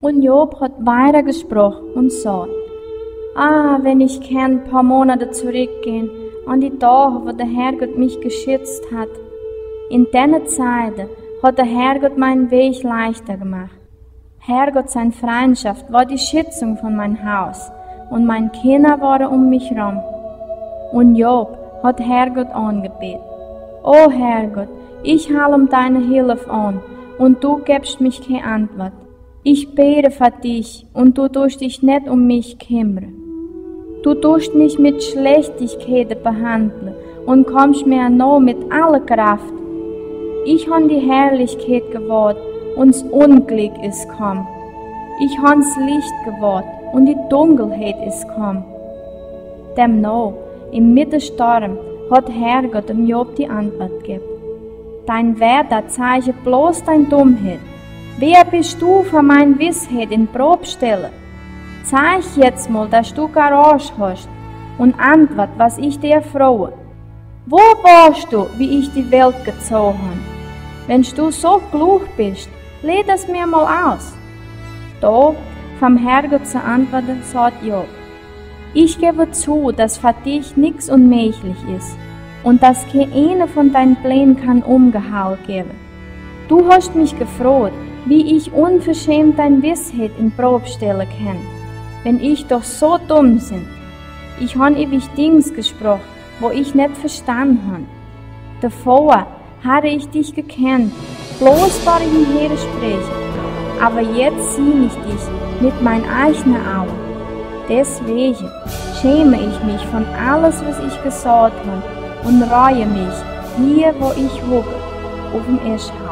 Und Job hat weitergesprochen und sagt, wenn ich kann ein paar Monate zurückgehen, an die Tage, wo der Herrgott mich geschützt hat. In diesen Zeiten hat der Herrgott meinen Weg leichter gemacht. Herrgott, seine Freundschaft war die Schützung von meinem Haus und meine Kinder waren um mich herum. Und Job hat Herrgott angebetet. O Herrgott, ich halte um deine Hilfe an und du gibst mich keine Antwort. Ich bete für dich und du tust dich nicht um mich kümmern. Du tust mich mit Schlechtigkeiten behandeln und kommst mir noch mit aller Kraft. Ich habe die Herrlichkeit gewartet und das Unglück ist gekommen. Ich habe das Licht gewartet und die Dunkelheit ist gekommen. Demnach, im Mittelsturm, hat Herrgott dem Job die Antwort gegeben. Dein Wärter zeigt bloß deine Dummheit. Wer bist du für meine Wissheit in Probe stellen? Zeig jetzt mal, dass du Garage hast und antwort, was ich dir frage. Wo warst du, wie ich die Welt gezogen habe? Wenn du so klug bist, leg das mir mal aus. Da, vom Herrgott zu antworten, sagt Job, ich gebe zu, dass für dich nichts unmöglich ist und dass kein einer von deinen Plänen kann umgehauen geben. Du hast mich gefragt, wie ich unverschämt deine Wissheit in Probe stellen kann, wenn ich doch so dumm bin. Ich habe ewig Dings gesprochen, wo ich nicht verstanden habe. Davor hatte ich dich gekannt, bloß war ich im Heere sprechen, aber jetzt sehe ich dich mit meinen eigenen Augen. Deswegen schäme ich mich von alles, was ich gesagt habe und reue mich hier, wo ich hocke, auf dem Eschhaus.